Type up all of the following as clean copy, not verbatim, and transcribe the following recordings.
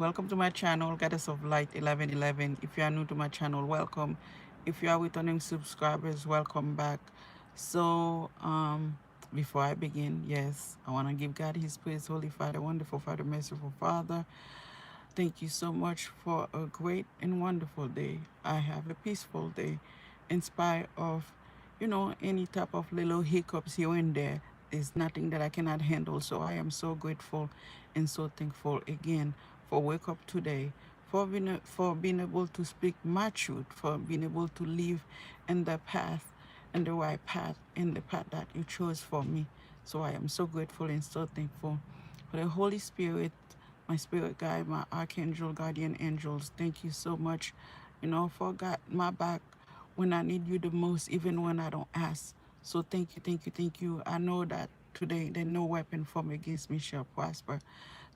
Welcome to my channel, Goddess of Light 1111. If you are new to my channel, welcome. If you are returning subscribers, welcome back. So, before I begin, yes, I want to give God His praise, Holy Father, wonderful Father, merciful Father. Thank you so much for a great and wonderful day. I have a peaceful day, in spite of, any type of little hiccups here and there. There's nothing that I cannot handle. So I am so grateful and so thankful again for wake up today, for being able to speak my truth, for being able to live in the path, in the right path, in the path that you chose for me. So I am so grateful and so thankful for the Holy Spirit, my spirit guide, my archangel, guardian angels. Thank you so much, for God my back when I need you the most, even when I don't ask. So thank you, thank you, thank you. I know that today that no weapon formed against me shall prosper.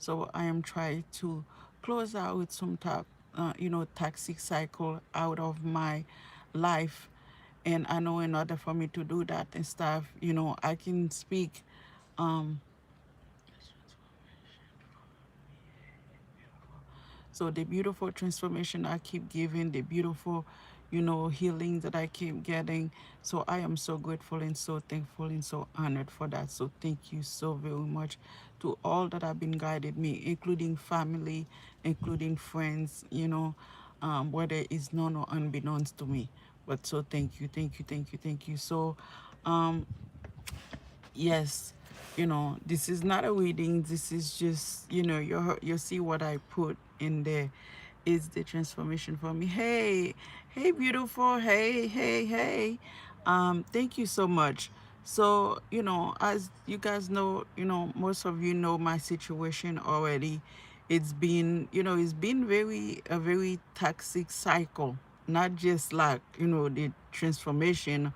So I am trying to close out with some type, toxic cycle out of my life. And I know in order for me to do that and stuff, I can speak um, so the beautiful transformation I keep giving, the beautiful, healing that I keep getting. So I am so grateful and so thankful and so honored for that. So thank you so very much to all that have been guided me, including family, including friends, whether it's known or unbeknownst to me. But so thank you, thank you, thank you, thank you. So um yes, this is not a reading. This is just, you see what I put in there is the transformation for me. Hey, hey, beautiful. Hey, hey, hey. Thank you so much. So, as you guys know, most of you know my situation already. It's been a very toxic cycle, not just like, the transformation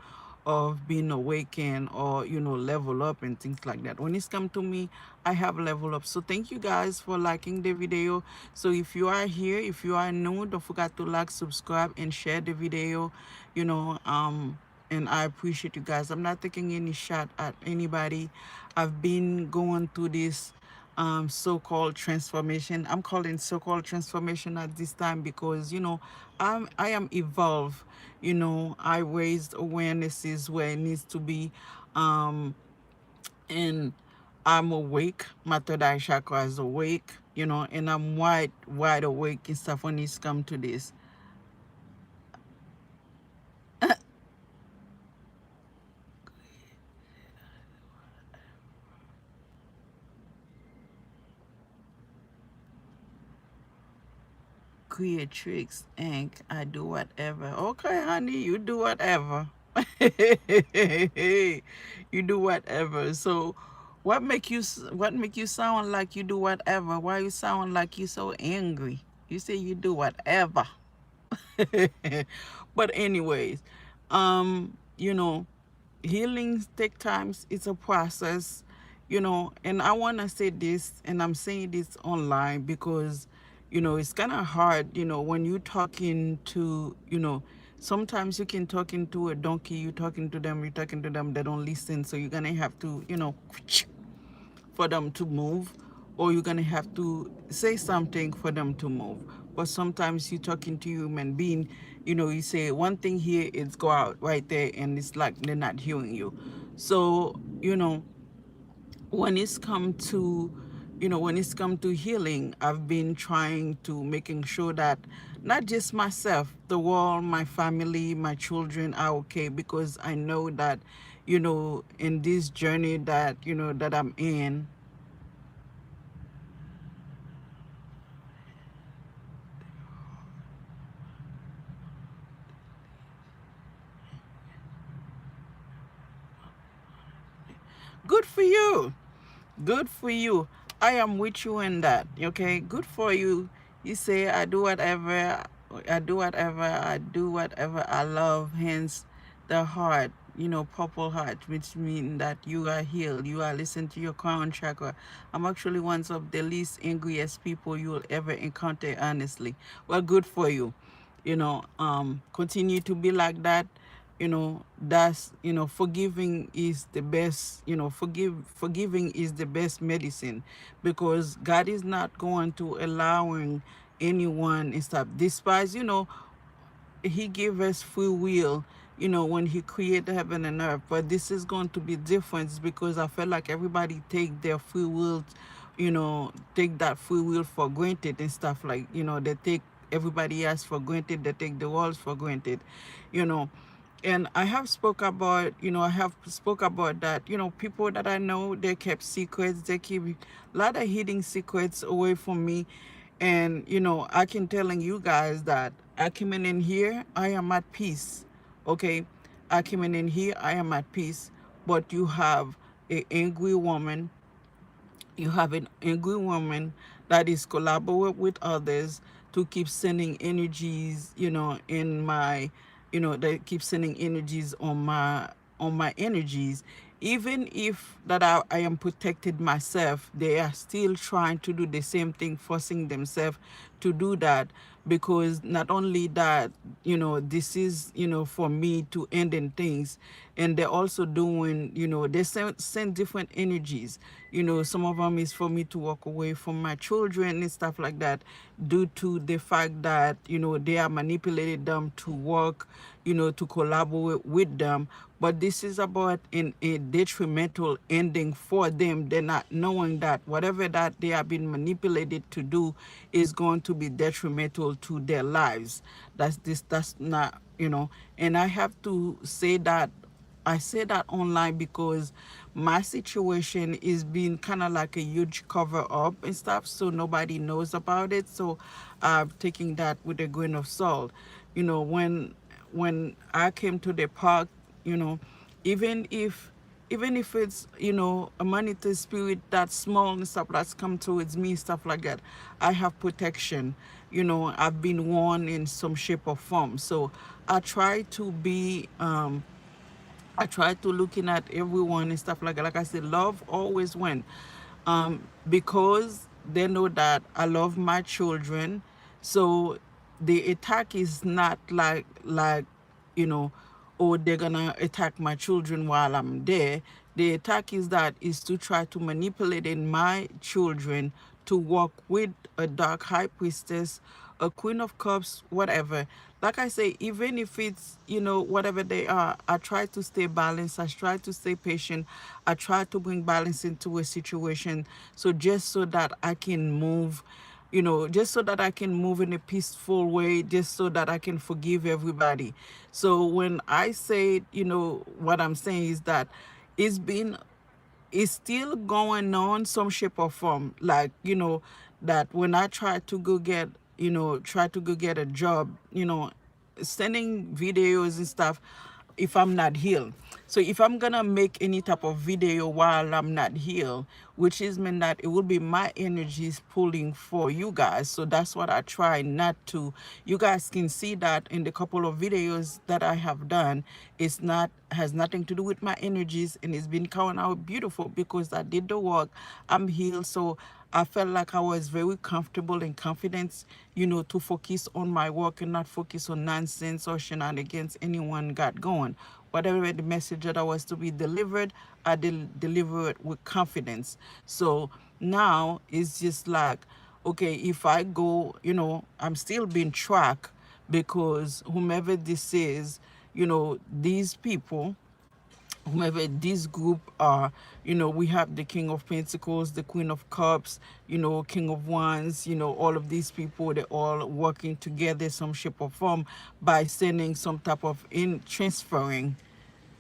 of being awakened or level up and things like that. When it's come to me, I have level up. So thank you guys for liking the video. So if you are here, if you are new, don't forget to like, subscribe, and share the video. you know um and I appreciate you guys. I'm not taking any shot at anybody. I've been going through this so-called transformation. I'm calling so-called transformation at this time because I am evolved. I raised awarenesses where it needs to be, um, and I'm awake. My third eye chakra is awake. And I'm wide awake and stuff when it's come to this. Creatrix Inc. I do whatever. Okay, honey, you do whatever. You do whatever. So, what make you sound like you do whatever? Why you sound like you so angry? You say you do whatever. But anyways, you know, healings take times. It's a process, and I want to say this, and I'm saying this online because it's kind of hard, when you talking to, sometimes you can talking to a donkey, you talking to them, they don't listen, so you're gonna have to, for them to move, or you're gonna have to say something for them to move. But sometimes you're talking to human being, you say one thing here, it's go out right there, and it's like they're not hearing you. So when it's come to healing, I've been trying to making sure that not just myself, the world, my family, my children are okay, because I know that in this journey that that I'm in. Good for you. Good for you. I am with you in that. Okay. Good for you. You say I do whatever. I do whatever. I do whatever I love. Hence, the heart. Purple heart, which means that you are healed. You are listening to your crown chakra. I'm actually one of the least angriest people you will ever encounter. Honestly. Well, good for you. Continue to be like that. that's, forgiving is the best, forgiving is the best medicine, because God is not going to allowing anyone and stuff despise, he gave us free will, when he created heaven and earth. But this is going to be different, because I feel like everybody take their free will, take that free will for granted and stuff, like, they take everybody else for granted, they take the world for granted, you know and I have spoke about that, people that I know, they kept secrets, they keep a lot of hidden secrets away from me. And I can telling you guys that I came in here, I am at peace. Okay, I came in here, I am at peace. But you have a angry woman, you have an angry woman that is collaborate with others to keep sending energies, in my, they keep sending energies on my energies. Even if that I am protected myself, they are still trying to do the same thing, forcing themselves to do that. Because not only that, this is, for me to end in things. And they're also doing, they send different energies. Some of them is for me to walk away from my children and stuff like that, due to the fact that, they are manipulated them to work, to collaborate with them. But this is about a detrimental ending for them. They're not knowing that whatever that they have been manipulated to do is going to be detrimental to their lives. That's not, and I have to say that, I say that online because my situation is being kind of like a huge cover up and stuff, so nobody knows about it. So I'm taking that with a grain of salt. When I came to the park, you know, even if it's, a monetary spirit that's small and stuff that's come towards me, stuff like that, I have protection. I've been warned in some shape or form. So I try to be I try to looking at everyone and stuff like that. Like I said, love always win. Because they know that I love my children. So the attack is not like, you know, oh, they're gonna attack my children while I'm there. The attack is to try to manipulate in my children to work with a dark high priestess, a queen of cups, whatever. Like I say, even if it's, whatever they are, I try to stay balanced. I try to stay patient. I try to bring balance into a situation. So just so that I can move, just so that I can move in a peaceful way, just so that I can forgive everybody. So when I say, what I'm saying is that it's been it's still going on some shape or form, like, that when I try to go get a job, sending videos and stuff, if I'm not healed. So if I'm gonna make any type of video while I'm not healed, which is mean that it will be my energies pulling for you guys. So that's what I try not to. You guys can see that in the couple of videos that I have done. It's not has nothing to do with my energies, and it's been coming out beautiful because I did the work. I'm healed. So I felt like I was very comfortable and confident, to focus on my work and not focus on nonsense or shenanigans anyone got going. Whatever the message that I was to be delivered, I deliver it with confidence. So now it's just like, okay, if I go, I'm still being tracked, because whomever this is, these people, whomever this group are, we have the King of Pentacles, the Queen of Cups, King of Wands, all of these people, they're all working together some shape or form by sending some type of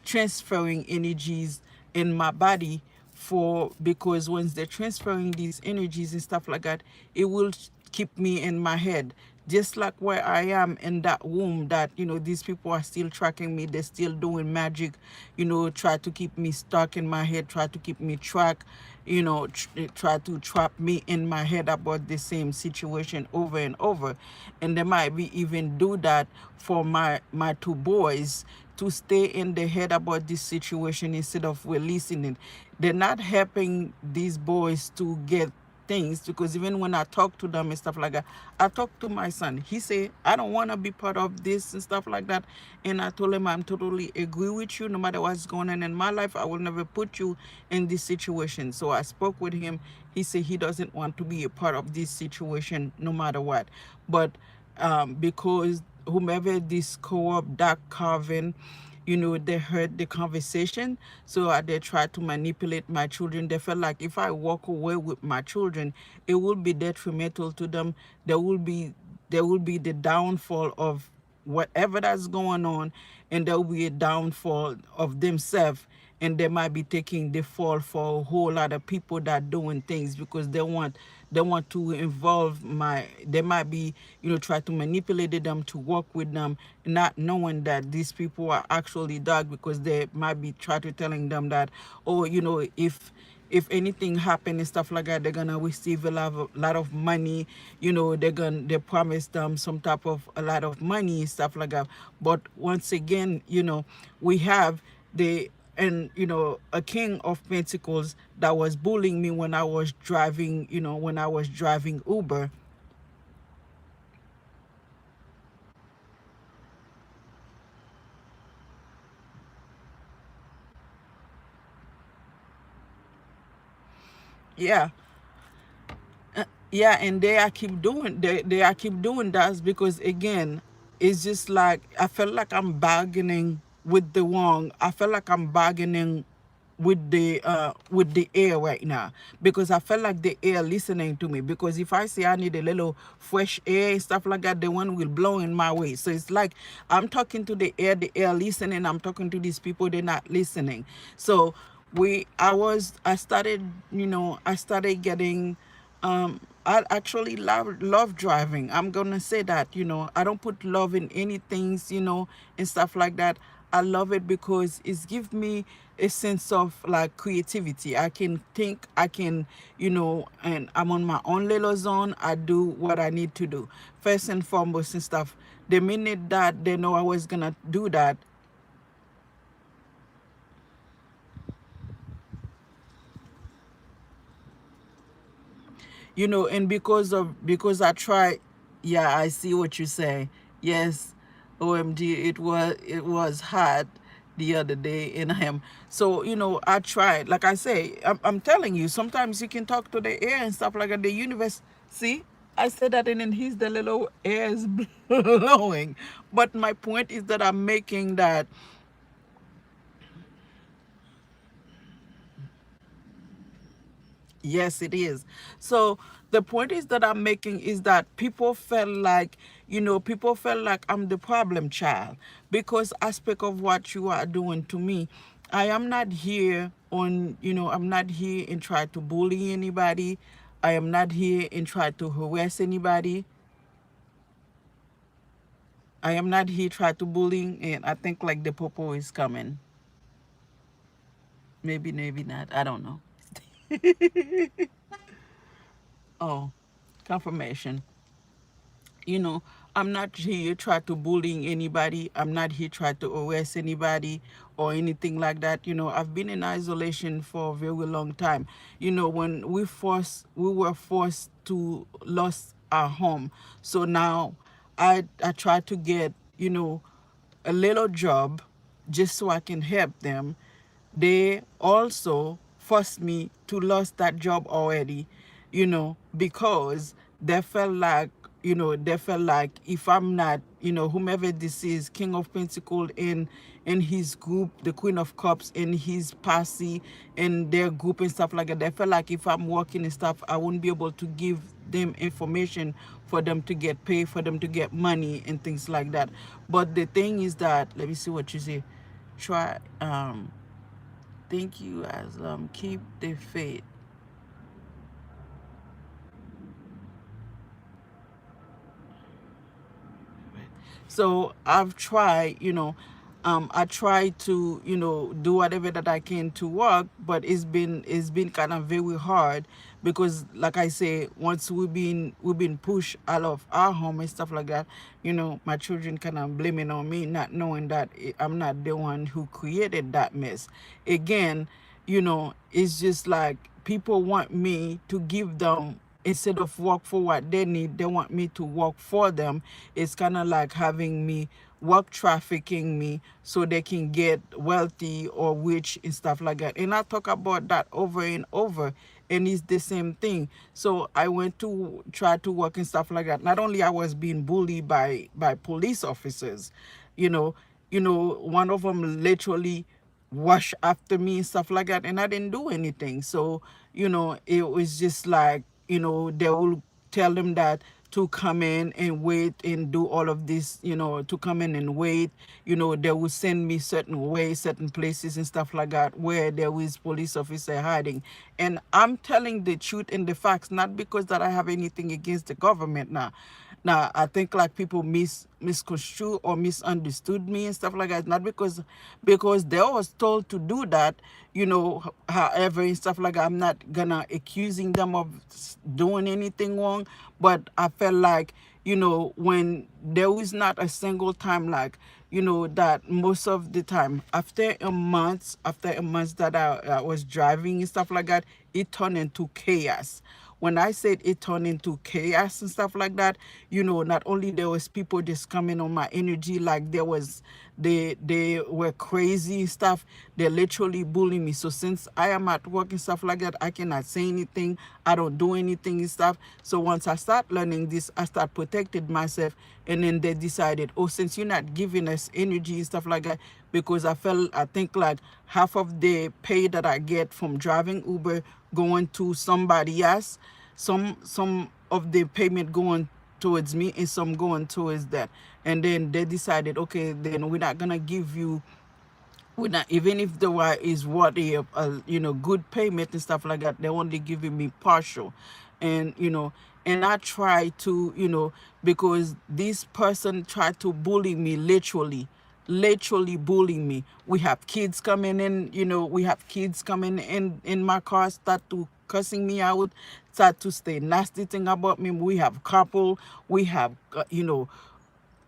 transferring energies in my body, for because once they're transferring these energies and stuff like that, it will keep me in my head, just like where I am in that womb, that these people are still tracking me, they're still doing magic, try to keep me stuck in my head, try to keep me track, try to trap me in my head about the same situation over and over. And they might be even do that for my two boys, to stay in the head about this situation instead of releasing it. They're not helping these boys to get things, because even when I talk to them and stuff like that, I talk to my son. He say, I don't want to be part of this and stuff like that. And I told him, I'm totally agree with you. No matter what's going on in my life, I will never put you in this situation. So I spoke with him. He said he doesn't want to be a part of this situation no matter what. But because whomever this co-op Doc Carvin, they heard the conversation. So they tried to manipulate my children. They felt like if I walk away with my children, it will be detrimental to them. There will be the downfall of whatever that's going on, and there will be a downfall of themselves, and they might be taking the fall for a whole lot of people that doing things because they want to involve they might be try to manipulate them to work with them, not knowing that these people are actually dog, because they might be try to telling them that, oh, if anything happen and stuff like that, they're gonna receive a lot of money. They promise them some type of a lot of money, stuff like that. But once again, we have the and a king of pentacles that was bullying me when I was driving, Uber. Yeah. Yeah, and they I keep doing that because again, it's just like I felt like I'm bargaining with the wrong. I felt like I'm bargaining with the air right now, because I felt like the air listening to me, because if I say I need a little fresh air and stuff like that, the one will blow in my way. So it's like I'm talking to the air listening, I'm talking to these people, they're not listening. So I started getting I actually love driving. I'm gonna say that, I don't put love in anything, and stuff like that. I love it because it's give me a sense of like creativity. I can think, I can, and I'm on my own little zone. I do what I need to do. First and foremost and stuff. The minute that they know I was gonna do that, and because I try. Yeah, I see what you say. Yes, omg, it was hard the other day in him. So I tried, like I say, I'm telling you, sometimes you can talk to the air and stuff like that, the universe. See, I said that, and then he's the little air is blowing. But my point is that I'm making that. Yes, it is. So the point is that I'm making is that people felt like I'm the problem child, because aspect of what you are doing to me. I am not here I'm not here and try to bully anybody. I am not here and try to harass anybody. I am not here try to bullying, and I think like the popo is coming. Maybe not. I don't know. Oh, confirmation. you know I'm not here try to bullying anybody. I'm not here try to arrest anybody or anything like that. I've been in isolation for a very long time. When we were forced to lose our home. So now I try to get a little job just so I can help them. They also forced me to lose that job already, because they felt like if I'm not, whomever this is, King of Pentacles in his group, the Queen of Cups in his posse, in their group and stuff like that, they felt like if I'm working and stuff, I wouldn't be able to give them information for them to get paid, for them to get money and things like that. But the thing is that, let me see what you say. Try thank you as keep the faith. So I've tried, I try to, do whatever that I can to work, but it's been kind of very hard, because like I say, once we've been pushed out of our home and stuff like that, my children kind of blaming on me, not knowing that I'm not the one who created that mess. Again, it's just like people want me to give them, instead of work for what they need, they want me to work for them. It's kind of like having me work trafficking me so they can get wealthy or rich and stuff like that. And I talk about that over and over, and it's the same thing. So I went to try to work and stuff like that. Not only I was being bullied by police officers, you know, one of them literally rush after me and stuff like that, and I didn't do anything. So it was just like, they will tell them that to come in and wait and do all of this, to come in and wait. They will send me certain ways, certain places and stuff like that where there is police officer hiding. And I'm telling the truth and the facts, not because that I have anything against the government now. Now, I think like people misconstrue or misunderstood me and stuff like that. Not because they was told to do that, however and stuff like that. I'm not gonna accusing them of doing anything wrong, but I felt like, when there was not a single time, like, that most of the time after a month that I was driving and stuff like that, it turned into chaos. When I said it turned into chaos and stuff like that, not only there was people just coming on my energy, like they were crazy and stuff. They literally bullying me. So since I am at work and stuff like that, I cannot say anything. I don't do anything and stuff. So once I start learning this, I start protecting myself. And then they decided, oh, since you're not giving us energy and stuff like that, because I think like half of the pay that I get from driving Uber going to somebody else, some of the payment going towards me and some going towards that. And then they decided, okay, then we're not gonna give you, we're not, even if the one is what a good payment and stuff like that, they're only giving me partial. And and I try to, because this person tried to bully me, literally bullying me. We have kids coming in, we have kids coming in my car, start to cussing me out, start to say nasty thing about me. We have couple, we have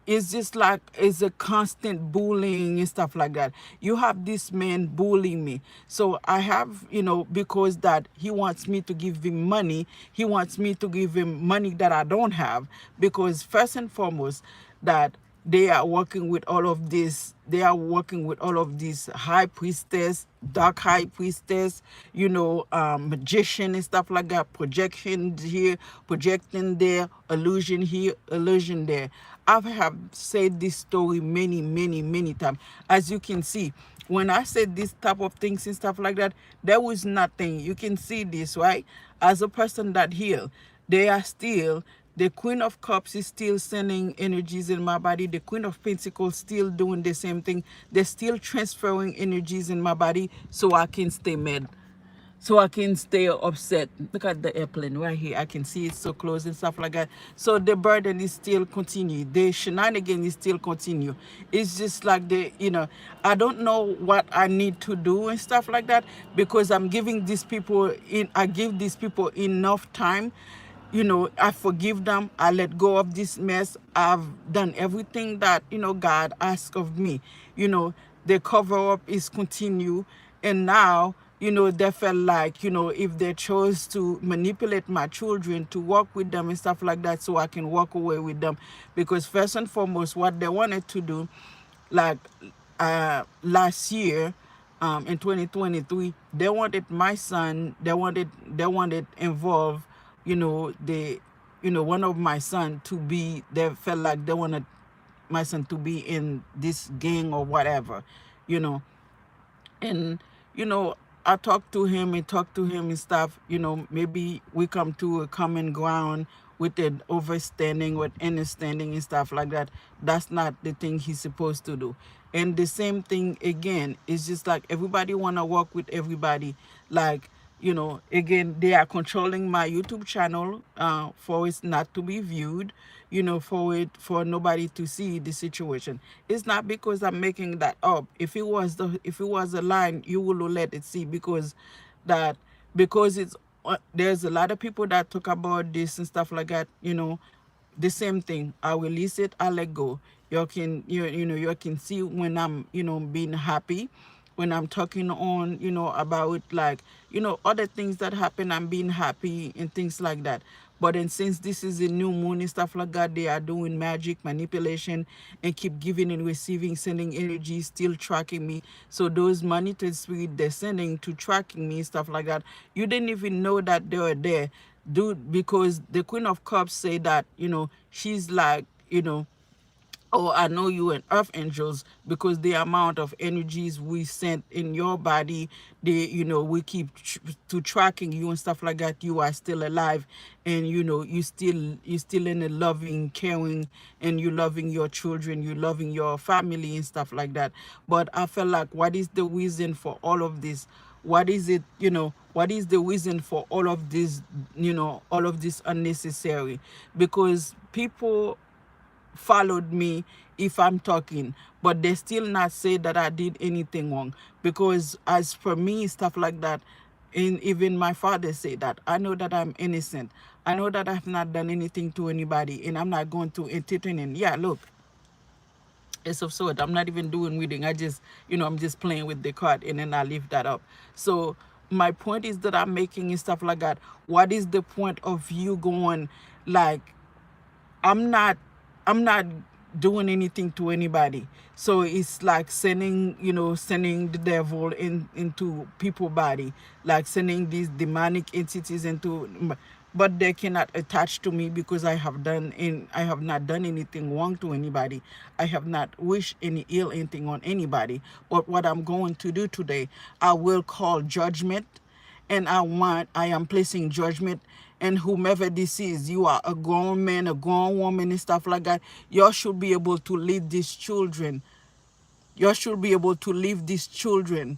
it's just like it's a constant bullying and stuff like that. You have this man bullying me. So I have, because that he wants me to give him money, he wants me to give him money that I don't have, because first and foremost, that they are working with all of this, they are working with all of these high priestess, dark high priestess, magician and stuff like that, projection here, projecting there, illusion here, illusion there. I have said this story many, many, many times. As you can see, when I said this type of things and stuff like that, there was nothing. You can see this, right? As a person that healed, they are still, the Queen of Cups is still sending energies in my body. The Queen of Pentacles still doing the same thing. They're still transferring energies in my body so I can stay mad, so I can stay upset. Look at the airplane right here. I can see it so close and stuff like that. So the burden is still continue. The shenanigan is still continue. It's just like I don't know what I need to do and stuff like that, because I'm giving these people I give these people enough time. I forgive them. I let go of this mess. I've done everything that, God asked of me. The cover up is continue. And now, they felt like, if they chose to manipulate my children to work with them and stuff like that, so I can walk away with them. Because first and foremost, what they wanted to do, like last year, in 2023, they wanted my son, they wanted involved, the one of my son to be, they felt like they wanted my son to be in this gang or whatever, you know and I talk to him and talk to him and stuff. Maybe we come to a common ground with an overstanding, with understanding and stuff like that. That's not the thing he's supposed to do. And the same thing again, it's just like everybody want to work with everybody. Like, again, they are controlling my YouTube channel, for it not to be viewed, for nobody to see the situation. It's not because I'm making that up. If it was a line, you will let it see, that because there's a lot of people that talk about this and stuff like that. The same thing. I release it, I let go. You can see when I'm being happy, when I'm talking on, about like, other things that happen, I'm being happy and things like that. But then since this is a new moon and stuff like that, they are doing magic manipulation and keep giving and receiving, sending energy, still tracking me. So those monitored spirit they're sending to tracking me and stuff like that, you didn't even know that they were there. Dude, because the Queen of Cups say that, she's like, oh, I know you and earth angels, because the amount of energies we sent in your body, we keep to tracking you and stuff like that. You are still alive, and you still in a loving, caring, and you loving your children, you loving your family and stuff like that. But I felt like, what is the reason for all of this? What is it? What is the reason for all of this? All of this unnecessary, because people followed me if I'm talking, but they still not say that I did anything wrong. Because as for me, stuff like that, and even my father said that I know that I'm innocent. I know that I've not done anything to anybody, and I'm not going to entertain it. Yeah, look, it's absurd. I'm not even doing reading. I'm just playing with the card, and then I leave that up. So my point is that I'm making and stuff like that. What is the point of you going like, I'm not I'm not doing anything to anybody. So it's like sending the devil into people body, like sending these demonic entities into, but they cannot attach to me because I have not done anything wrong to anybody. I have not wished any ill anything on anybody. But what I'm going to do today, I will call judgment, and I am placing judgment. And whomever this is, you are a grown man, a grown woman and stuff like that, you should be able to lead these children. You should be able to leave these children,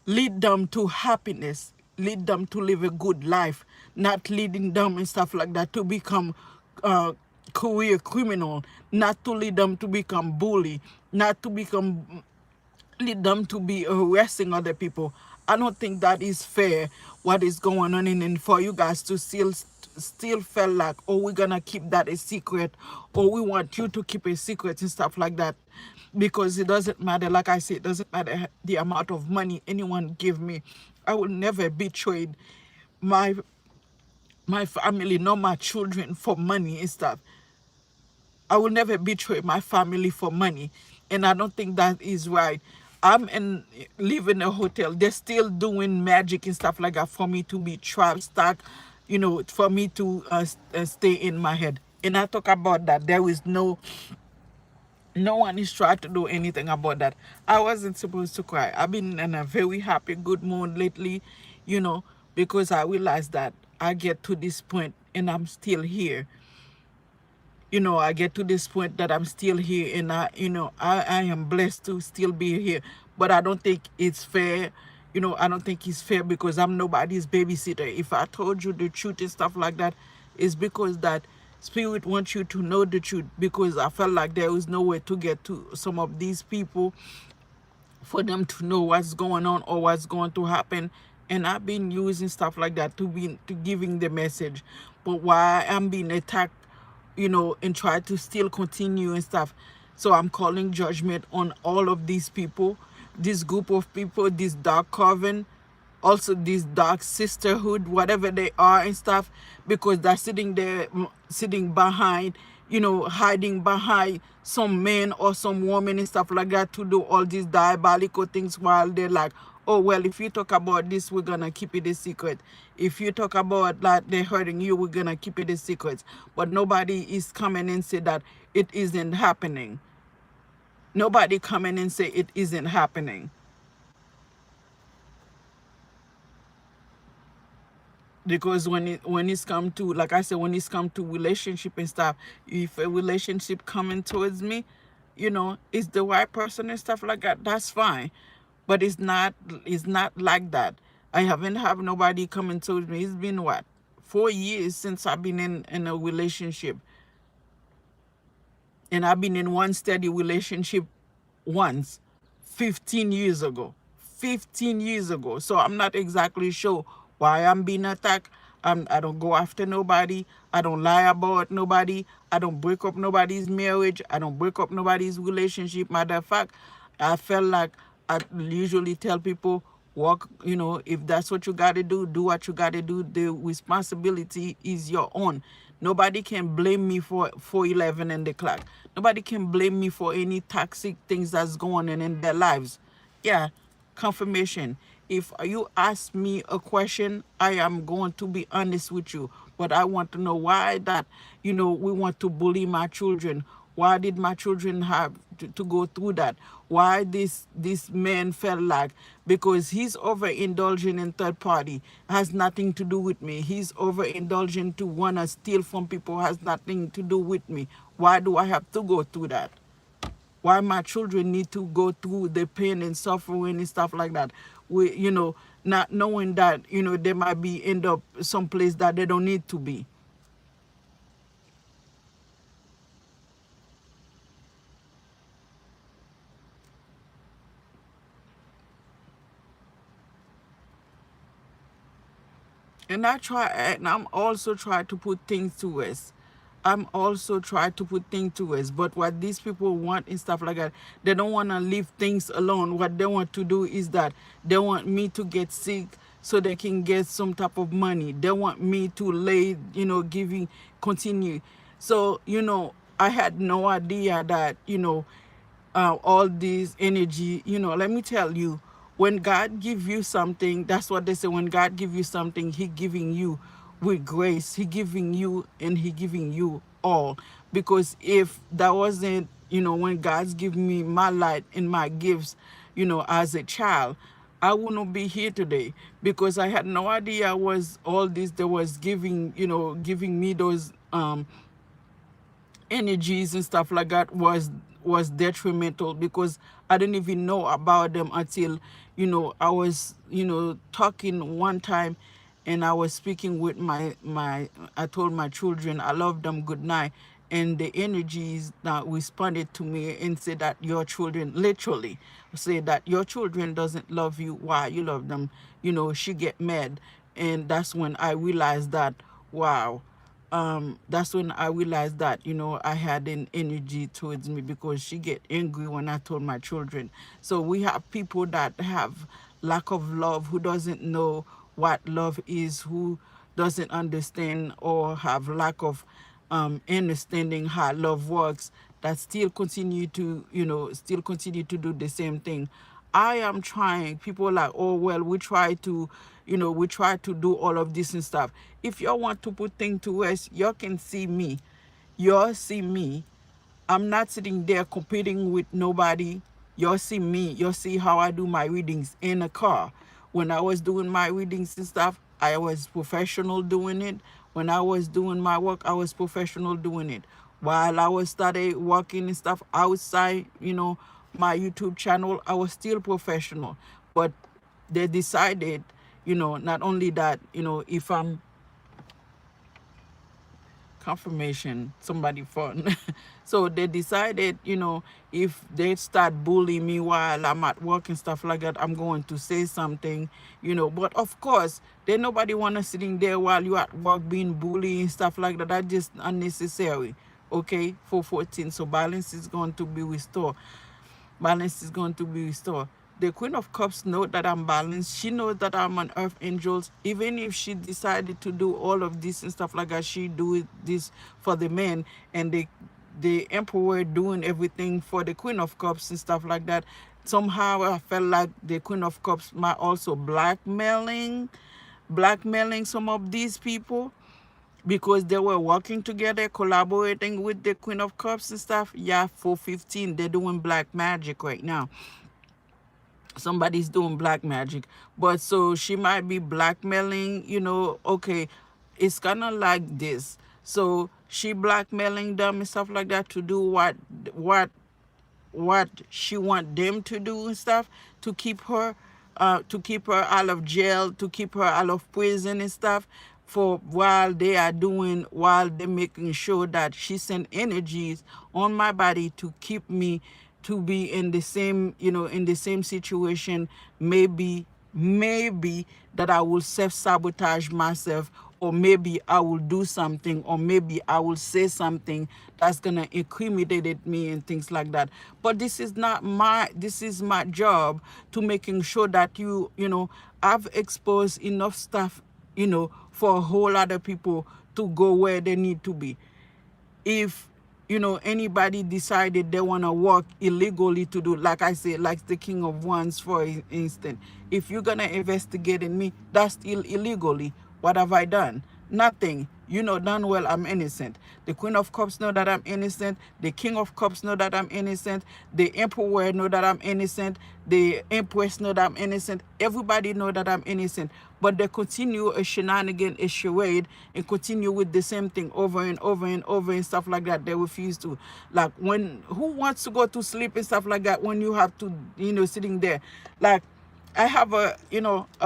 lead them to happiness, lead them to live a good life, not leading them and stuff like that to become uh, career criminal, not to lead them to become bully, not to become lead them to be harassing other people. I don't think that is fair what is going on, and for you guys to still feel like, oh, we're gonna keep that a secret, or we want you to keep a secret and stuff like that. Because it doesn't matter, like I said, it doesn't matter the amount of money anyone give me. I will never betray my my family nor my children for money and stuff. I will never betray my family for money, and I don't think that is right. I'm in live in a hotel. They're still doing magic and stuff like that for me to be trapped, stuck, for me to stay in my head. And I talk about that. There is no one is trying to do anything about that. I wasn't supposed to cry. I've been in a very happy, good mood lately, you know, because I realized that I get to this point and I'm still here. I get to this point that I'm still here, and I am blessed to still be here. But I don't think it's fair. I don't think it's fair because I'm nobody's babysitter. If I told you the truth and stuff like that, it's because that spirit wants you to know the truth, because I felt like there was no way to get to some of these people for them to know what's going on or what's going to happen. And I've been using stuff like that to giving the message. But why I'm being attacked, and try to still continue and stuff. So I'm calling judgment on all of these people, this group of people, this dark coven, also this dark sisterhood, whatever they are and stuff, because they're sitting there, sitting behind, hiding behind some man or some woman and stuff like that to do all these diabolical things, while they're like, oh, well, if you talk about this, we're gonna keep it a secret. If you talk about that they're hurting you, we're gonna keep it a secret. But nobody is coming and say that it isn't happening. Nobody coming and say it isn't happening. Because when it's come to, like I said, when it's come to relationship and stuff, if a relationship coming towards me, it's the right person and stuff like that, that's fine. But it's not like that. I haven't have nobody coming towards me. It's been what, 4 years since I've been in a relationship, and I've been in one steady relationship once 15 years ago. 15 years ago. So I'm not exactly sure why I'm being attacked. I don't go after nobody. I don't lie about nobody. I don't break up nobody's marriage. I don't break up nobody's relationship. Matter of fact, I felt like I usually tell people, walk, if that's what you got to do what you got to do. The responsibility is your own. Nobody can blame me for 411 and the clock. Nobody can blame me for any toxic things that's going on in their lives. Yeah, confirmation. If you ask me a question, I am going to be honest with you. But I want to know why that, we want to bully my children. Why did my children have to go through that? Why this man felt like, because he's overindulging in third party, has nothing to do with me. He's overindulging to wanna steal from people, has nothing to do with me. Why do I have to go through that? Why my children need to go through the pain and suffering and stuff like that? Not knowing that, they might be end up someplace that they don't need to be. And I'm also trying to put things to rest. I'm also trying to put things to rest. But what these people want and stuff like that, they don't want to leave things alone. What they want to do is that they want me to get sick so they can get some type of money. They want me to lay, giving, continue. So, I had no idea that, all this energy, let me tell you, when God give you something, that's what they say, when God give you something, he giving you with grace. He giving you, and he giving you all. Because if that wasn't, when God's giving me my light and my gifts, as a child, I wouldn't be here today, because I had no idea was all this that was giving, giving me those energies and stuff like that was detrimental, because I didn't even know about them until, I was, talking one time, and I was speaking with I told my children I love them good night, and the energies that responded to me and said that your children, literally say that your children doesn't love you, why you love them, she get mad. And that's when I realized that, wow, that's when I realized that, I had an energy towards me, because she get angry when I told my children. So we have people that have lack of love, who doesn't know what love is, who doesn't understand or have lack of understanding how love works, that still continue to, still continue to do the same thing. I am trying. People are like, oh well, we try to, we try to do all of this and stuff. If you want to put things to rest, you can see me. You see me. I'm not sitting there competing with nobody. You'll see me. You'll see how I do my readings in a car. When I was doing my readings and stuff, I was professional doing it. When I was doing my work, I was professional doing it. While I was started working and stuff outside, my YouTube channel, I was still professional. But they decided, not only that, if I'm confirmation, somebody phone. So they decided, if they start bullying me while I'm at work and stuff like that, I'm going to say something, but of course there nobody wanna sitting there while you at work being bullied and stuff like that. That's just unnecessary. Okay, 414. So balance is going to be restored. Balance is going to be restored. The Queen of Cups knows that I'm balanced. She knows that I'm an Earth Angels. Even if she decided to do all of this and stuff like that, she do this for the men, and the Emperor doing everything for the Queen of Cups and stuff like that. Somehow I felt like the Queen of Cups might also blackmailing some of these people, because they were working together, collaborating with the Queen of Cups and stuff. Yeah, 415, they're doing black magic right now. Somebody's doing black magic. But so she might be blackmailing, okay, it's kind of like this. So she blackmailing them and stuff like that to do what what she want them to do and stuff, to keep her out of jail, to keep her out of prison and stuff, for while they're making sure that she send energies on my body to keep me to be in the same, in the same situation. Maybe that I will self-sabotage myself, or maybe I will do something, or maybe I will say something that's gonna incriminate me and things like that. But this is my job to making sure that I've exposed enough stuff, for a whole lot of people to go where they need to be. If anybody decided they want to work illegally to do, like I said, like the King of Wands for instance, if you're gonna investigate in me, that's still illegally. What have I done? Nothing. You know darn well I'm innocent. The Queen of Cups know that I'm innocent. The King of Cups know that I'm innocent. The Emperor know that I'm innocent. The Empress know that I'm innocent. Everybody know that I'm innocent. But they continue a shenanigan, a charade, and continue with the same thing over and over and over and stuff like that. They refuse to. Like, who wants to go to sleep and stuff like that when you have to, sitting there? Like, I have a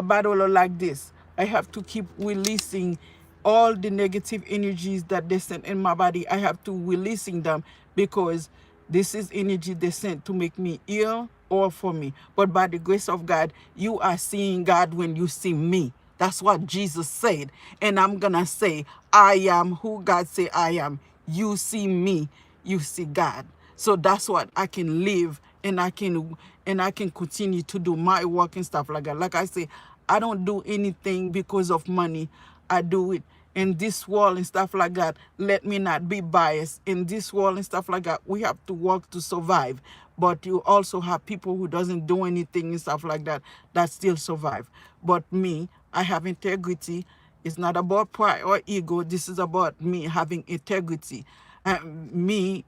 battle like this. I have to keep releasing all the negative energies that they sent in my body. I have to releasing them because this is energy they sent to make me ill or for me. But by the grace of God, you are seeing God when you see me. That's what Jesus said. And I'm gonna say, I am who God say I am. You see me, you see God. So that's what I can live, and I can continue to do my work and stuff like that. Like I say, I don't do anything because of money. I do it in this world and stuff like that. Let me not be biased. In this world and stuff like that, we have to work to survive. But you also have people who doesn't do anything and stuff like that still survive. But me, I have integrity. It's not about pride or ego. This is about me having integrity. Me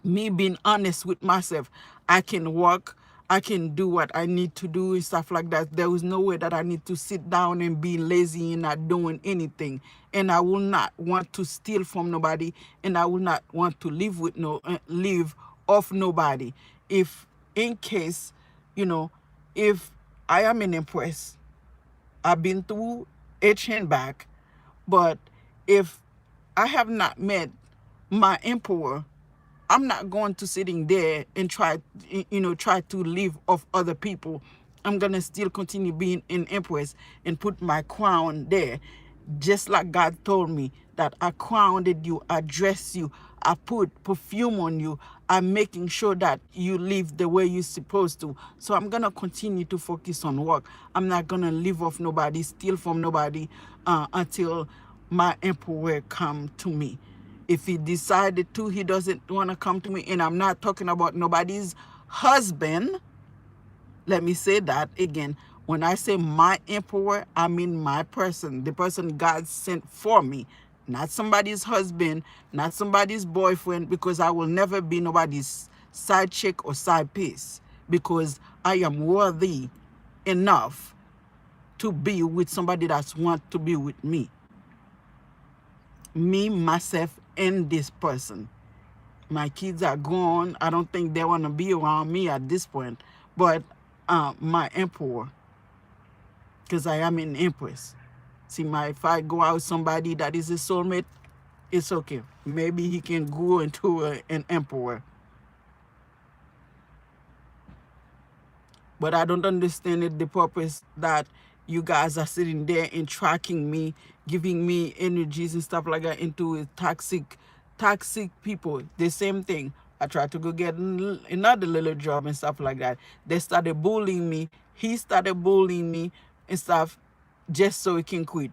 being honest with myself. I can work, I can do what I need to do and stuff like that. There is no way that I need to sit down and be lazy and not doing anything. And I will not want to steal from nobody, and I will not want to live off nobody. If in case, if I am an empress, I've been through H and back, but if I have not met my emperor, I'm not going to sitting there and try to live off other people. I'm gonna still continue being an empress and put my crown there, just like God told me that I crowned you, I dress you, I put perfume on you. I'm making sure that you live the way you're supposed to. So I'm gonna continue to focus on work. I'm not gonna live off nobody, steal from nobody, until my emperor come to me. If he decided to, he doesn't want to come to me, and I'm not talking about nobody's husband. Let me say that again. When I say my emperor, I mean my person, the person God sent for me, not somebody's husband, not somebody's boyfriend, because I will never be nobody's side chick or side piece, because I am worthy enough to be with somebody that's want to be with me. Me, myself, and this person. My kids are gone. I don't think they want to be around me at this point. But my emperor, because I am an empress. See, if I go out with somebody that is a soulmate, it's okay. Maybe he can grow into an emperor. But I don't understand it, the purpose that you guys are sitting there and tracking me, giving me energies and stuff like that into toxic people. The same thing. I tried to go get another little job and stuff like that. They started bullying me. He started bullying me and stuff, just so he can quit.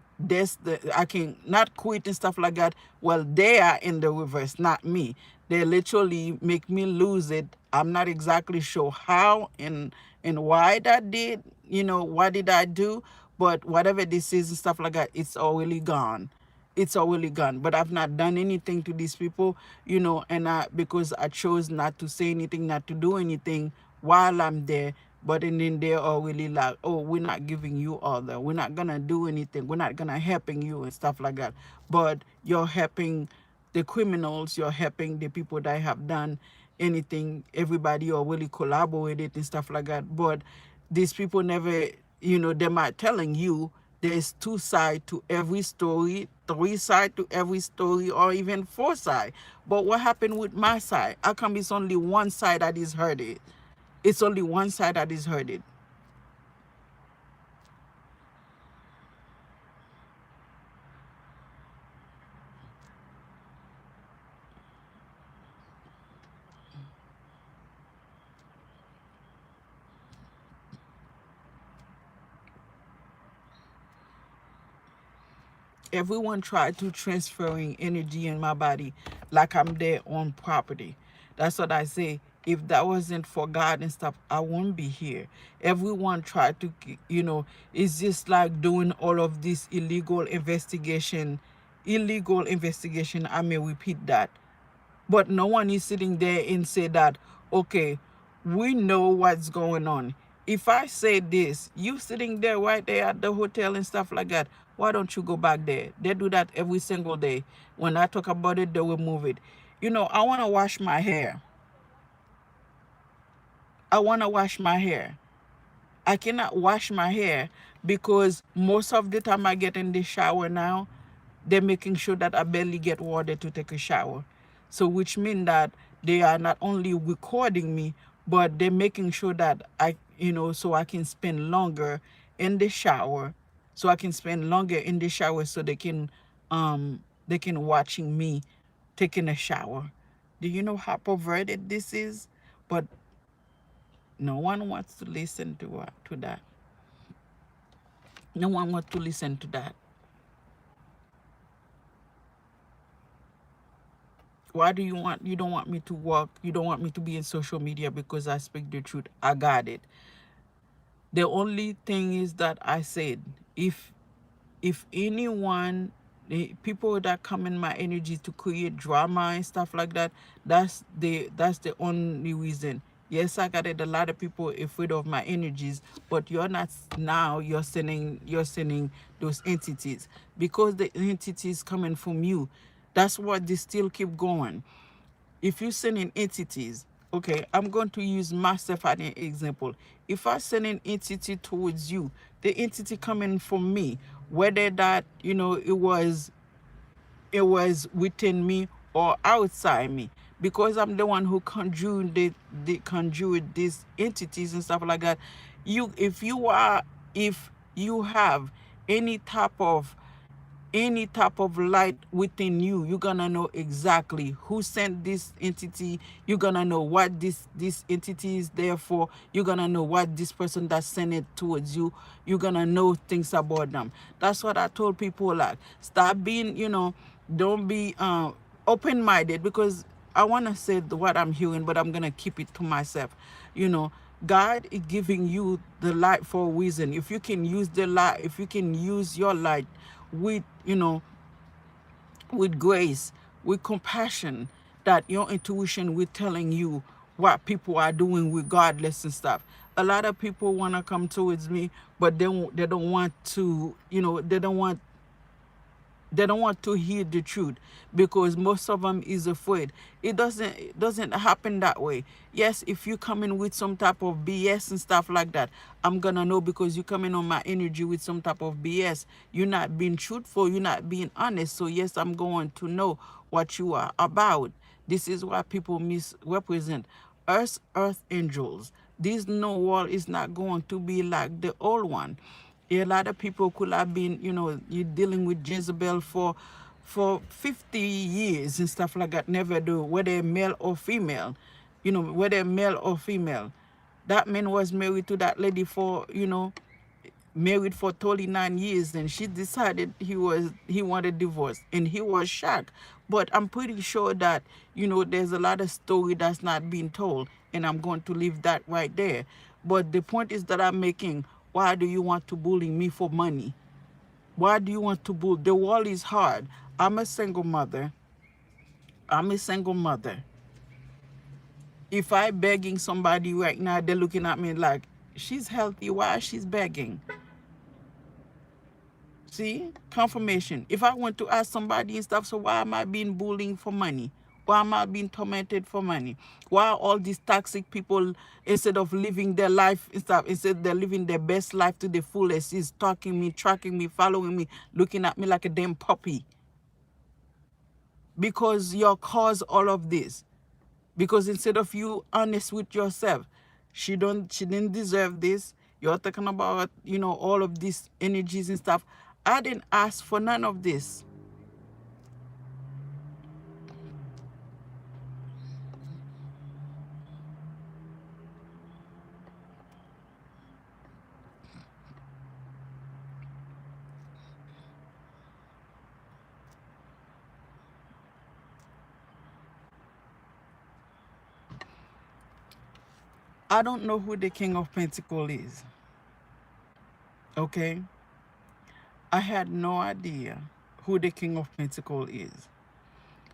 I can not quit and stuff like that. Well, they are in the reverse, not me. They literally make me lose it. I'm not exactly sure how and why that did. What did I do? But whatever this is and stuff like that, it's already gone. It's already gone. But I've not done anything to these people, and because I chose not to say anything, not to do anything while I'm there. But and then they're all really like, oh, we're not giving you all that. We're not gonna do anything. We're not gonna helping you and stuff like that. But you're helping the criminals. You're helping the people that have done anything. Everybody are really collaborated and stuff like that. But these people never, they might telling you there's two sides to every story, three sides to every story, or even four sides. But what happened with my side? How come it's only one side that is hurted? It's only one side that is hurted. everyone tried to transferring energy in my body like I'm their own property. That's what I say. If that wasn't for God and stuff, I wouldn't be here. Everyone tried to, it's just like doing all of this illegal investigation. I may repeat that, but no one is sitting there and say that, okay, we know what's going on. If I say this, you sitting there right there at the hotel and stuff like that, why don't you go back there? They do that every single day. When I talk about it, they will move it. I want to wash my hair. I want to wash my hair. I cannot wash my hair because most of the time I get in the shower now, they're making sure that I barely get water to take a shower. So which means that they are not only recording me, but they're making sure that so I can spend longer in the shower. So I can spend longer in the shower so they can watching me taking a shower. Do you know how perverted this is? But no one wants to listen to that. No one wants to listen to that. Why do you don't want me to work? You don't want me to be in social media because I speak the truth. I got it. The only thing is that I said, if anyone, the people that come in my energy to create drama and stuff like that, that's the only reason. Yes, I got it. A lot of people afraid of my energies, but you're not. Now you're sending those entities, because the entities coming from you. That's what they still keep going. If you send in entities, okay, I'm going to use myself as an example. If I send an entity towards you, the entity coming from me, whether that it was within me or outside me, because I'm the one who conjured these entities and stuff like that. If you have any type of light within you, you're gonna know exactly who sent this entity. You're gonna know what this entity is there for. You're gonna know what this person that sent it towards you. You're gonna know things about them. That's what I told people, like, stop being, don't be open-minded, because I want to say what I'm hearing, but I'm gonna keep it to myself. you know God is giving you the light for a reason. If you can use the light, if you can use your light with, with grace, with compassion, that your intuition will telling you what people are doing regardless and stuff. A lot of people want to come towards me, but they don't want to, they don't want to hear the truth, because most of them is afraid. It doesn't happen that way. Yes, if you come in with some type of BS and stuff like that, I'm gonna know, because you come in on my energy with some type of BS. You're not being truthful, you're not being honest. So yes, I'm going to know what you are about. This is what people misrepresent us, earth angels. This new world is not going to be like the old one. A lot of people could have been, you're dealing with Jezebel for 50 years and stuff like that, never do, whether male or female, whether male or female. That man was married to that lady for, married for 39 years, and she decided he wanted divorce, and he was shocked. But I'm pretty sure that, there's a lot of story that's not being told, and I'm going to leave that right there. But the point is that I'm making, why do you want to bully me for money? Why do you want to bully? The world is hard. I'm a single mother. I'm a single mother. If I begging somebody right now, they're looking at me like, she's healthy, why she's begging? See, confirmation. If I want to ask somebody and stuff, so why am I being bullied for money? Why am I being tormented for money? Why are all these toxic people, instead of living their life and stuff, instead they're living their best life to the fullest, is stalking me, tracking me, following me, looking at me like a damn puppy? Because you cause all of this. Because instead of you honest with yourself, she didn't deserve this. You're talking about, all of these energies and stuff. I didn't ask for none of this. I don't know who the King of Pentacles is. Okay? I had no idea who the King of Pentacles is.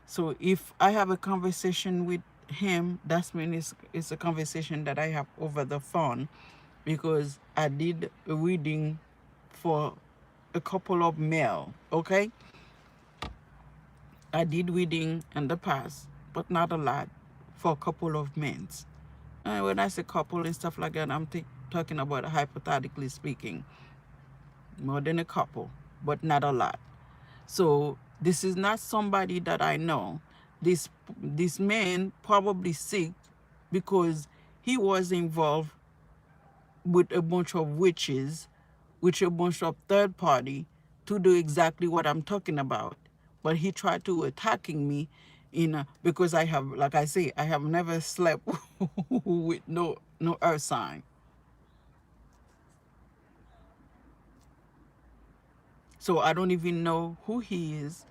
So if I have a conversation with him, that's mean it's a conversation that I have over the phone, because I did a reading for a couple of male, okay? I did reading in the past, but not a lot, for a couple of men. And when I say couple and stuff like that, I'm talking about hypothetically speaking, more than a couple, but not a lot. So this is not somebody that I know. This man probably sick because he was involved with a bunch of witches, with a bunch of third party, to do exactly what I'm talking about. But he tried to attacking me because I have, like I say, I have never slept with no earth sign. So I don't even know who he is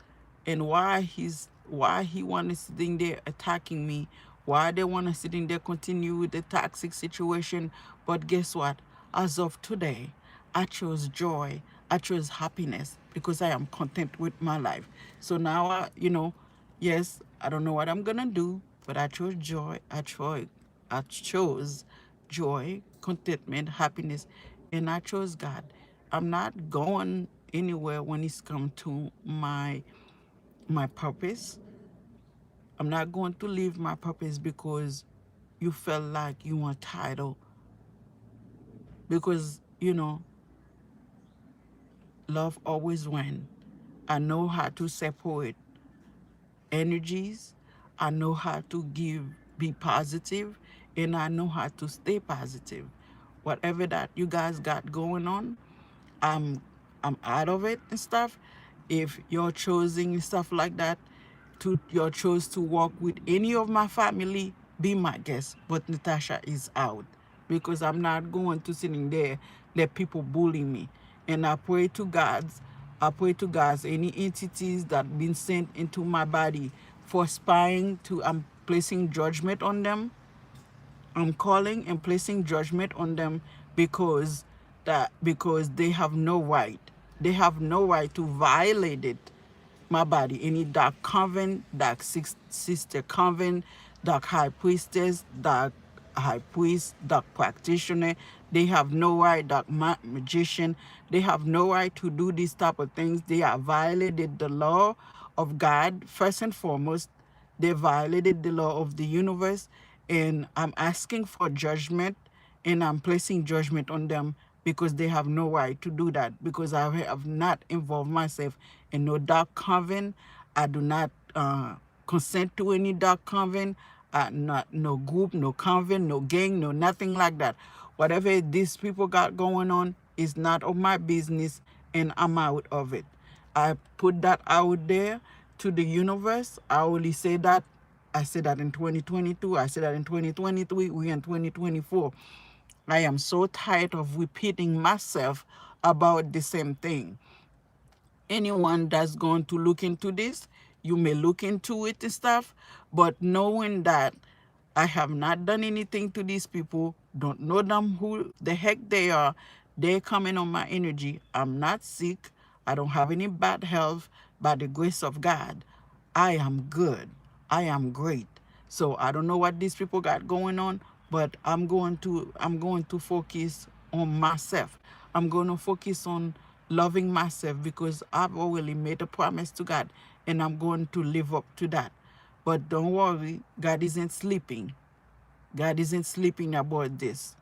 and why he wanted sitting there attacking me, why they want to sitting there continue with the toxic situation. But guess what? As of today, I chose joy. I chose happiness because I am content with my life. So now yes, I don't know what I'm gonna do, but I chose joy. I chose joy, contentment, happiness, and I chose God. I'm not going anywhere when it's come to my purpose. I'm not going to leave my purpose because you felt like you want title. Because love always wins. I know how to separate energies. I know how to be positive, and I know how to stay positive. Whatever that you guys got going on, I'm I'm out of it and stuff. If you're choosing stuff like that, you're chose to walk with any of my family, be my guest. But Natasha is out because I'm not going to sitting there let people bully me. And I pray to God's any entities that been sent into my body for spying to I'm placing judgment on them. I'm calling and placing judgment on them because because they have no right. They have no right to violate it. My body. Any dark coven, dark sister coven, dark high priestess, dark high priest, dark practitioner. They have no right, dark magician. They have no right to do these type of things. They have violated the law of God first and foremost. They violated the law of the universe, and I'm asking for judgment, and I'm placing judgment on them because they have no right to do that, because I have not involved myself in no dark coven. I do not consent to any dark coven, not no group, no coven, no gang, no nothing like that. Whatever these people got going on is not of my business, and I'm out of it. I put that out there to the universe. I only say that. I said that in 2022. I said that in 2023. We're in 2024. I am so tired of repeating myself about the same thing. Anyone that's going to look into this, you may look into it and stuff, but knowing that I have not done anything to these people, don't know them who the heck they are, they're coming on my energy. I'm not sick. I don't have any bad health. By the grace of God, I am good. I am great. So I don't know what these people got going on, but I'm going to focus on myself. I'm going to focus on loving myself because I've already made a promise to God, and I'm going to live up to that. But don't worry, God isn't sleeping. God isn't sleeping about this.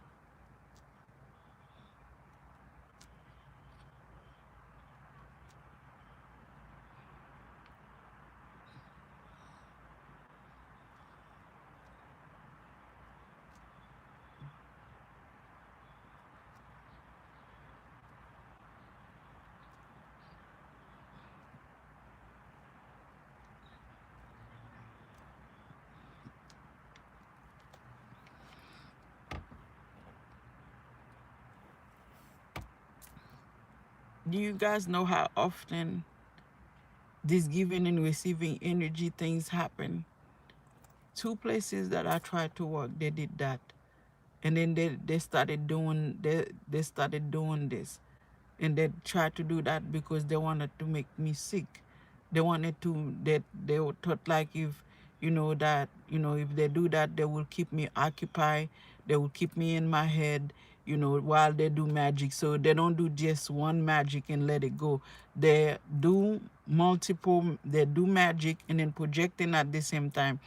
Do you guys know how often this giving and receiving energy things happen? Two places that I tried to work, they did that. and then they started doing they started doing this, and they tried to do that because they wanted to make me sick. They wanted to that they were thought like if that if they do that they will keep me occupied, they will keep me in my head, while they do magic. So they don't do just one magic and let it go. They do multiple, they do magic and then projecting at the same time.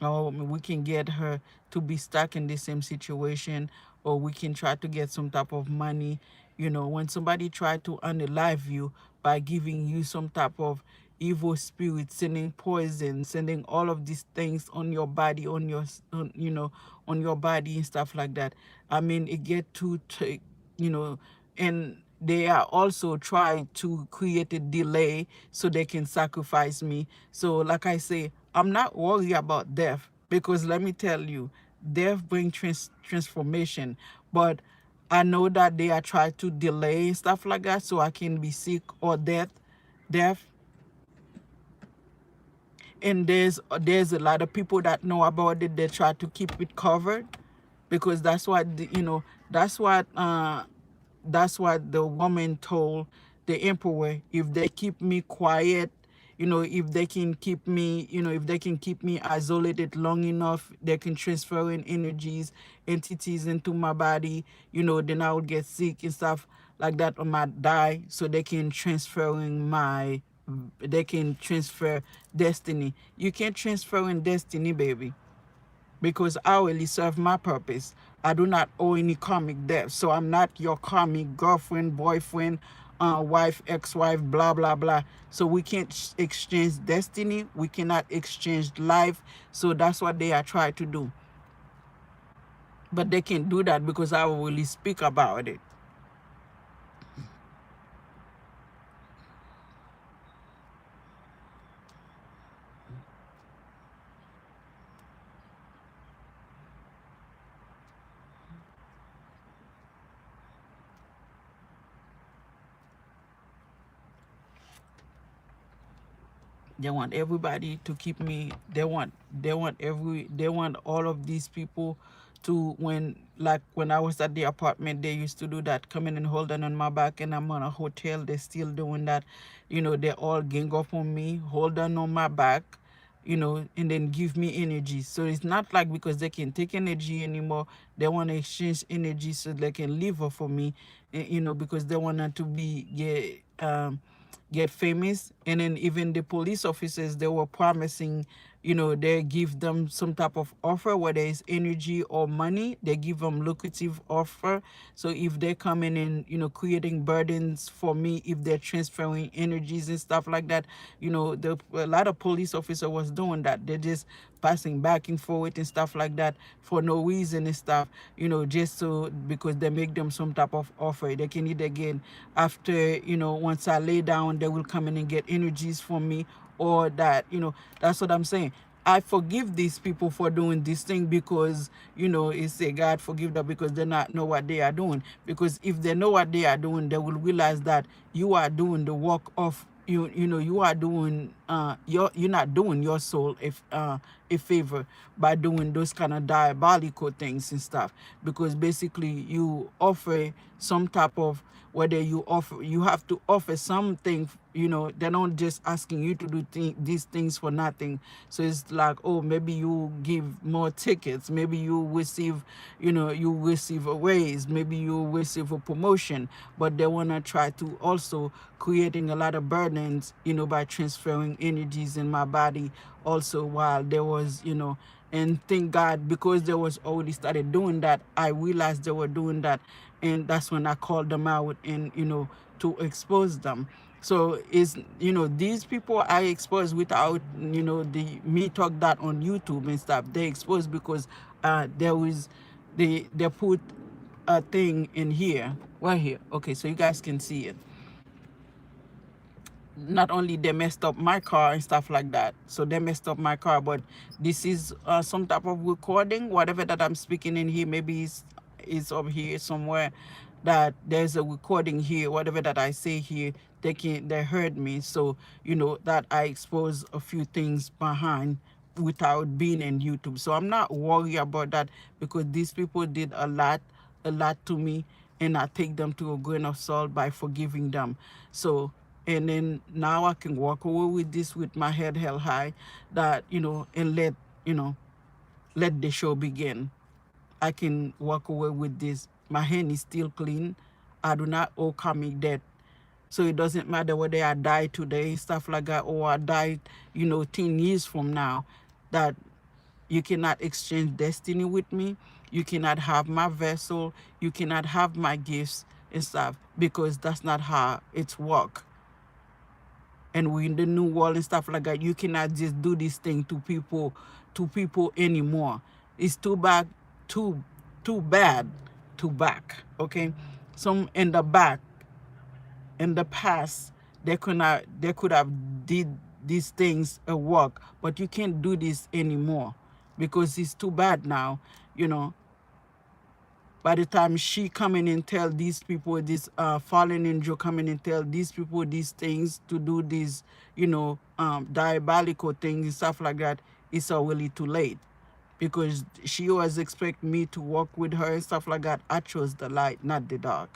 Or we can get her to be stuck in the same situation, or we can try to get some type of money. When somebody try to unalive you by giving you some type of evil spirit, sending poison, sending all of these things on your body, on your on your body and stuff like that. I mean, it get you know and they are also trying to create a delay so they can sacrifice me. So like I say, I'm not worried about death, because let me tell you, death brings transformation. But I know that they are trying to delay and stuff like that so I can be sick or death. And there's a lot of people that know about it. They try to keep it covered, because that's what the woman told the emperor. If they keep me quiet, if they can keep me isolated long enough, they can transfer in entities into my body, then I would get sick and stuff like that, or might die. So they can transfer destiny. You can't transfer in destiny, baby, because I only serve my purpose. I do not owe any karmic debt. So I'm not your karmic girlfriend, boyfriend, wife, ex-wife, blah, blah, blah. So we can't exchange destiny. We cannot exchange life. So that's what they are trying to do. But they can't do that because I will really speak about it. They want everybody to keep me. They want all of these people to, when I was at the apartment, they used to do that, coming and holding on my back, and I'm on a hotel, they're still doing that. They all gang up on me, hold on my back, and then give me energy. So it's not like because they can take energy anymore, they want to exchange energy so they can live off of me, because they want to get famous. And then even the police officers, they were promising, they give them some type of offer, whether it's energy or money, they give them lucrative offer. So if they're coming in, creating burdens for me, if they're transferring energies and stuff like that, a lot of police officer was doing that. They're just passing back and forth and stuff like that for no reason and stuff, just so, because they make them some type of offer. They can either get, after, once I lay down, they will come in and get energies from me, or that, that's what I'm saying. I forgive these people for doing this thing, because it's a God forgive them, because they not know what they are doing. Because if they know what they are doing, they will realize that you are doing the work of you are doing you're not doing your soul if a favor by doing those kind of diabolical things and stuff. Because basically you offer some type of, whether you have to offer something. They're not just asking you to do these things for nothing. So it's like, oh, maybe you give more tickets, maybe you receive a raise, maybe you receive a promotion. But they want to try to also creating a lot of burdens, by transferring energies in my body also, while there was, and thank God, because they was already started doing that, I realized they were doing that. And that's when I called them out, and to expose them. So is these people I expose without the me talk that on YouTube and stuff. They expose because there was they put a thing in here, right here. Okay, so you guys can see it. Not only they messed up my car and stuff like that, so they messed up my car, but this is some type of recording, whatever that I'm speaking in here. Maybe it's over here somewhere, that there's a recording here, whatever that I say here, they heard me. So that I expose a few things behind without being in YouTube. So I'm not worried about that, because these people did a lot to me, and I take them to a grain of salt by forgiving them. So, and then now I can walk away with this with my head held high, that, and you know, let the show begin. I can walk away with this. My hand is still clean. I do not owe karmic debt. So it doesn't matter whether I die today, stuff like that, or I die, 10 years from now, that you cannot exchange destiny with me. You cannot have my vessel. You cannot have my gifts and stuff, because that's not how it's work. And we're in the new world and stuff like that. You cannot just do this thing to people anymore. It's too bad, too bad to back. Okay, some in the back, in the past, they could have did these things at work, but you can't do this anymore, because it's too bad now. you know by the time she come in and tell these people, this fallen angel come in and tell these people these things to do these, diabolical things and stuff like that, it's already too late, because she always expect me to work with her and stuff like that. I chose the light, not the dark.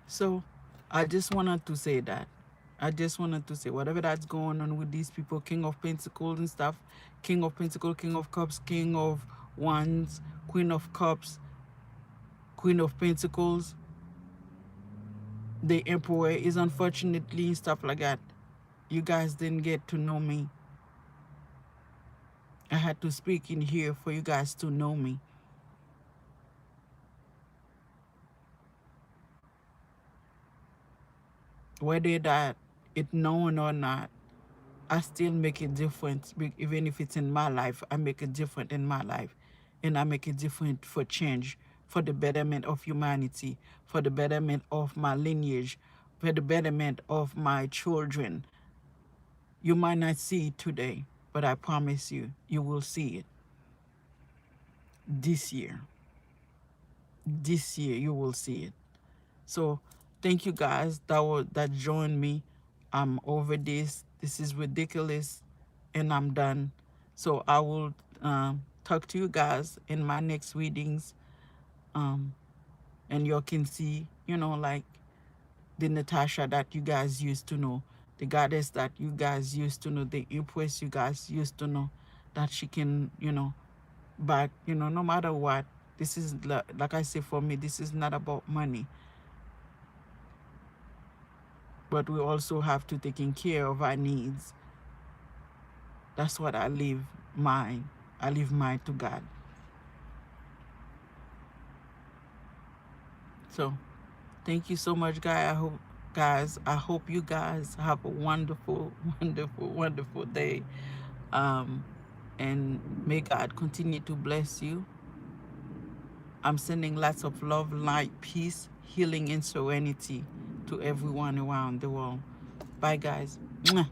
So I just wanted to say that. I just wanted to say, whatever that's going on with these people, King of Pentacles and stuff, King of Pentacles, King of Cups, King of Wands, Queen of Cups, Queen of Pentacles, the Emperor is unfortunately and stuff like that. You guys didn't get to know me. I had to speak in here for you guys to know me. Whether that it known or not, I still make a difference. Even if it's in my life, I make a difference in my life. And I make a difference for change, for the betterment of humanity, for the betterment of my lineage, for the betterment of my children. You might not see it today, but I promise you, you will see it this year. This year, you will see it. So thank you guys that joined me. I'm over this. This is ridiculous, and I'm done. So I will talk to you guys in my next readings, and you can see, like the Natasha that you guys used to know, the goddess that you guys used to know, the Empress you guys used to know, that she can, back, no matter what. This is, like I say, for me, this is not about money. But we also have to taking care of our needs. That's what I leave mine. I leave mine to God. So thank you so much, guys. I hope you guys have a wonderful, wonderful, wonderful day. And may God continue to bless you. I'm sending lots of love, light, peace, healing, and serenity to everyone around the world. Bye, guys. Mwah.